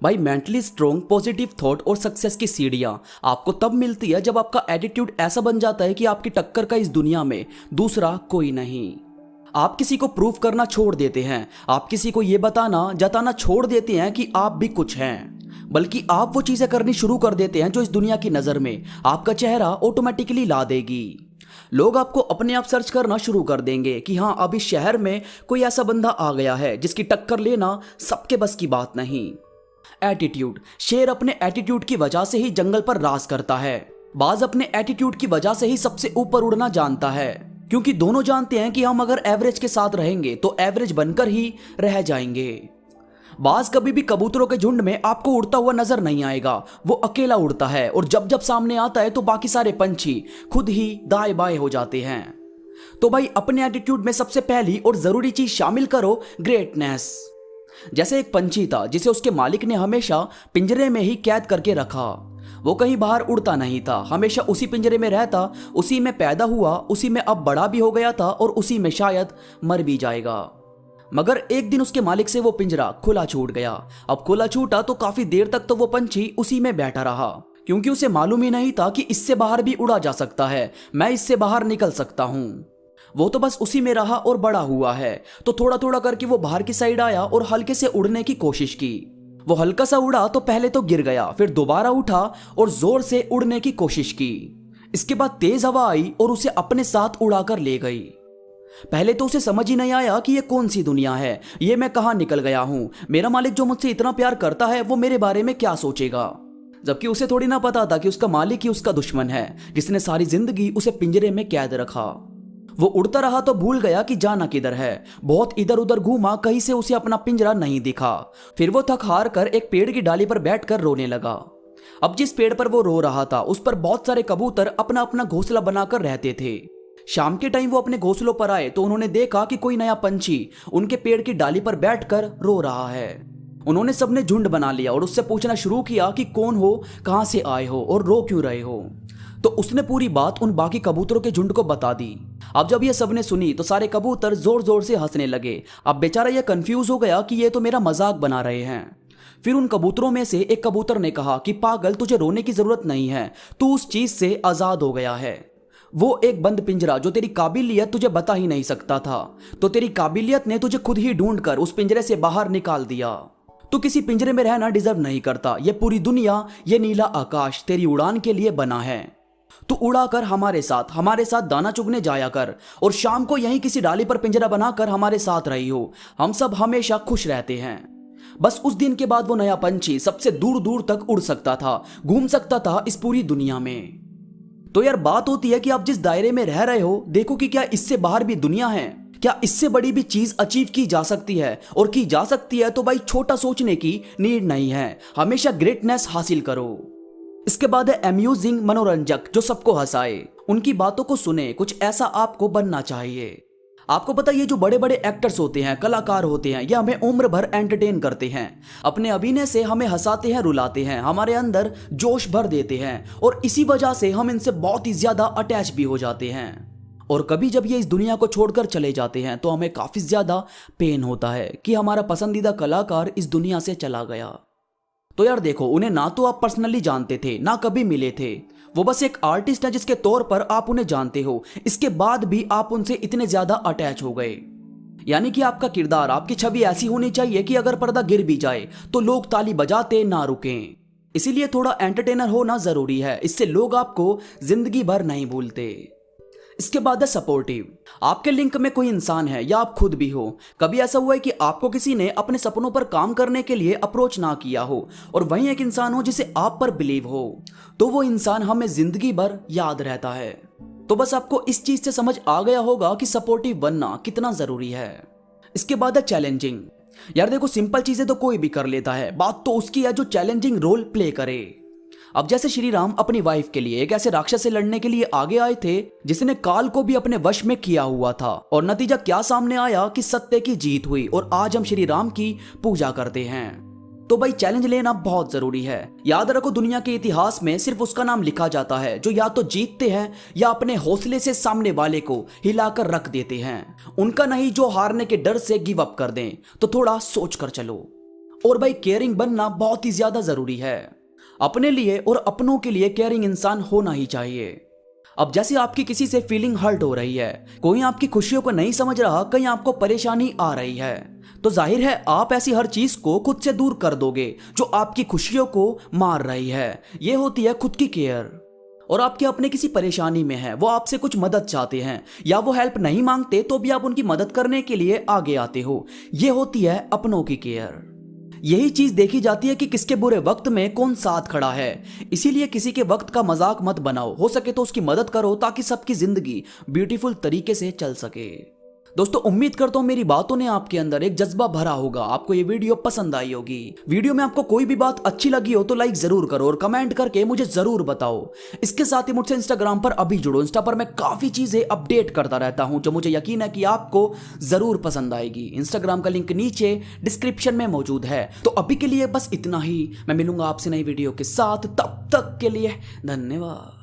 भाई mentally strong positive thought और success की सीढ़ियां आपको तब मिलती है जब आपका एटीट्यूड ऐसा बन जाता है कि आपकी टक्कर का इस दुनिया में दूसरा कोई नहीं। आप किसी को प्रूव करना छोड़ देते हैं, आप किसी को ये बताना जताना छोड़ देते हैं कि आप भी कुछ हैं, बल्कि आप वो चीजें करनी शुरू कर देते हैं जो इस दुनिया की नजर में आपका चेहरा ऑटोमेटिकली ला देगी। लोग आपको अपने आप सर्च करना शुरू कर देंगे कि हाँ, अब इस शहर में कोई ऐसा बंदा आ गया है जिसकी टक्कर लेना सबके बस की बात नहीं। एटीट्यूड, शेर अपने एटीट्यूड की वजह से ही जंगल पर राज करता है। बाज अपने एटीट्यूड की वजह से ही सबसे ऊपर उड़ना जानता है, क्योंकि दोनों जानते हैं कि हम अगर एवरेज के साथ रहेंगे तो एवरेज बनकर ही रह जाएंगे। बाज कभी भी कबूतरों के झुंड में आपको उड़ता हुआ नजर नहीं आएगा, वो अकेला उड़ता है और जब जब सामने आता है तो बाकी सारे पंछी खुद ही दाएं बाएं हो जाते हैं। तो भाई अपने एटीट्यूड में सबसे पहली और जरूरी चीज शामिल करो, ग्रेटनेस। जैसे एक पंछी था जिसे उसके मालिक ने हमेशा पिंजरे में ही कैद करके रखा। वो कहीं बाहर उड़ता नहीं था, हमेशा उसी पिंजरे में रहता, उसी में पैदा हुआ, उसी में अब बड़ा भी हो गया था और उसी में शायद मर भी जाएगा। मगर एक दिन उसके मालिक से वो पिंजरा खुला छूट गया। अब खुला छूटा तो काफी देर तक तो वो पंछी उसी में बैठा रहा, क्योंकि उसे मालूम ही नहीं था कि इससे बाहर भी उड़ा जा सकता है, मैं इससे बाहर निकल सकता हूं। वो तो बस उसी में रहा और बड़ा हुआ है। तो थोड़ा थोड़ा करके वो बाहर की साइड आया और हल्के से उड़ने की कोशिश की। वो हल्का सा उड़ा तो पहले तो गिर गया, फिर दोबारा उठा और जोर से उड़ने की कोशिश की। इसके बाद तेज हवा आई और उसे अपने साथ उड़ाकर ले गई। पहले तो उसे समझ ही नहीं आया कि ये कौन सी दुनिया है, ये मैं कहां निकल गया हूं, मेरा मालिक जो मुझसे इतना प्यार करता है वो मेरे बारे में क्या सोचेगा। जबकि उसे थोड़ी ना पता था कि उसका मालिक ही उसका दुश्मन है, जिसने सारी जिंदगी उसे पिंजरे में कैद रखा। वो उड़ता रहा तो भूल गया कि जाना किधर है। बहुत इधर उधर घूमा, कहीं से उसे अपना पिंजरा नहीं दिखा। फिर वो थक हार कर एक पेड़ की डाली पर बैठकर रोने लगा। अब जिस पेड़ पर वो रो रहा था उस पर बहुत सारे कबूतर अपना अपना घोंसला बनाकर रहते थे। शाम के टाइम वो अपने घोंसलों पर आए तो उन्होंने देखा कि कोई नया पंछी उनके पेड़ की डाली पर बैठकर रो रहा है। उन्होंने सबने झुंड बना लिया और उससे पूछना शुरू किया कि कौन हो, कहां से आए हो और रो क्यों रहे हो। तो उसने पूरी बात उन बाकी कबूतरों के झुंड को बता दी। अब जब ये सबने सुनी तो सारे कबूतर जोर जोर से हंसने लगे। अब बेचारा ये कंफ्यूज हो गया कि ये तो मेरा मजाक बना रहे हैं। फिर उन कबूतरों में से एक कबूतर ने कहा कि पागल, तुझे रोने की जरूरत नहीं है, तू उस चीज से आजाद हो गया है। वो एक बंद पिंजरा जो तेरी काबिलियत तुझे बता ही नहीं सकता था, तो तेरी काबिलियत ने तुझे खुद ही ढूंढकर उस पिंजरे से बाहर निकाल दिया। तू किसी पिंजरे में रहना डिजर्व नहीं करता। ये पूरी दुनिया, ये नीला आकाश तेरी उड़ान के लिए बना है। तू उड़ाकर हमारे साथ दाना चुगने जाया कर और शाम को यहीं किसी डाली पर पिंजरा बनाकर हमारे साथ रही हो। हम सब हमेशा खुश रहते हैं। बस उस दिन के बाद वो नया पंछी सबसे दूर दूर तक उड़ सकता था, घूम सकता था इस पूरी दुनिया में। तो यार बात होती है कि आप जिस दायरे में रह रहे हो, देखो कि क्या इससे बाहर भी दुनिया है, क्या इससे बड़ी भी चीज अचीव की जा सकती है। और की जा सकती है तो भाई छोटा सोचने की नीड नहीं है, हमेशा ग्रेटनेस हासिल करो। इसके बाद है अम्यूजिंग, मनोरंजक, जो सबको हंसाए। उनकी बातों को सुने, कुछ ऐसा आपको बनना चाहिए। आपको पता है ये जो बड़े बड़े एक्टर्स होते हैं, कलाकार होते हैं, ये हमें उम्र भर एंटरटेन करते हैं। अपने अभिनय से हमें हंसाते हैं, रुलाते हैं, हमारे अंदर जोश भर देते हैं और इसी वजह से हम इनसे बहुत ही ज्यादा अटैच भी हो जाते हैं। और कभी जब ये इस दुनिया को छोड़कर चले जाते हैं तो हमें काफी ज्यादा पेन होता है कि हमारा पसंदीदा कलाकार इस दुनिया से चला गया। तो यार देखो, उन्हें ना तो आप पर्सनली जानते थे, ना कभी मिले थे। वो बस एक आर्टिस्ट है जिसके तौर पर आप उन्हें जानते हो। इसके बाद भी आप उनसे इतने ज्यादा अटैच हो गए। यानी कि आपका किरदार, आपकी छवि ऐसी होनी चाहिए कि अगर पर्दा गिर भी जाए तो लोग ताली बजाते ना रुकें। इसीलिए थोड़ा एंटरटेनर होना जरूरी है, इससे लोग आपको जिंदगी भर नहीं भूलते। इसके बाद है सपोर्टिव। आपके लिंक में कोई इंसान है या आप खुद भी हो। कभी ऐसा हुआ है कि आपको किसी ने अपने सपनों पर काम करने के लिए अप्रोच ना किया हो और वहीं एक इंसान हो जिसे आप पर बिलीव हो, तो वो इंसान हमें जिंदगी भर याद रहता है। तो बस आपको इस चीज से समझ आ गया होगा कि सपोर्टिव बनना कितना जरूरी है। इसके बाद है चैलेंजिंग। यार देखो, सिंपल चीजें तो कोई भी कर लेता है, बात तो उसकी है जो चैलेंजिंग रोल प्ले करे। अब जैसे श्री राम अपनी वाइफ के लिए एक ऐसे राक्षस से लड़ने के लिए आगे आए थे जिसने काल को भी अपने वश में किया हुआ था, और नतीजा क्या सामने आया कि सत्य की जीत हुई और आज हम श्री राम की पूजा करते हैं। तो भाई चैलेंज लेना बहुत जरूरी है। याद रखो, दुनिया के इतिहास में सिर्फ उसका नाम लिखा जाता है जो या तो जीतते हैं या अपने हौसले से सामने वाले को हिलाकर रख देते हैं, उनका नहीं जो हारने के डर से गिव अप कर दें। तो थोड़ा सोच कर चलो। और भाई केयरिंग बनना बहुत ही ज्यादा जरूरी है। अपने लिए और अपनों के लिए केयरिंग इंसान होना ही चाहिए। अब जैसे आपकी किसी से फीलिंग हर्ट हो रही है, कोई आपकी खुशियों को नहीं समझ रहा, कहीं आपको परेशानी आ रही है, तो जाहिर है आप ऐसी हर चीज को खुद से दूर कर दोगे जो आपकी खुशियों को मार रही है। यह होती है खुद की केयर। और आपके अपने किसी परेशानी में है, वो आपसे कुछ मदद चाहते हैं या वो हेल्प नहीं मांगते तो भी आप उनकी मदद करने के लिए आगे आते हो, यह होती है अपनों की केयर। यही चीज देखी जाती है कि किसके बुरे वक्त में कौन साथ खड़ा है। इसीलिए किसी के वक्त का मजाक मत बनाओ, हो सके तो उसकी मदद करो ताकि सबकी जिंदगी ब्यूटीफुल तरीके से चल सके। दोस्तों उम्मीद करता हूं मेरी बातों ने आपके अंदर एक जज्बा भरा होगा, आपको ये वीडियो पसंद आई होगी। वीडियो में आपको कोई भी बात अच्छी लगी हो तो लाइक जरूर करो और कमेंट करके मुझे जरूर बताओ। इसके साथ ही मुझसे इंस्टाग्राम पर अभी जुड़ो, इंस्टा पर मैं काफी चीजें अपडेट करता रहता हूं जो मुझे यकीन है कि आपको जरूर पसंद आएगी। इंस्टाग्राम का लिंक नीचे डिस्क्रिप्शन में मौजूद है। तो अभी के लिए बस इतना ही, मैं मिलूंगा आपसे नई वीडियो के साथ, तब तक के लिए धन्यवाद।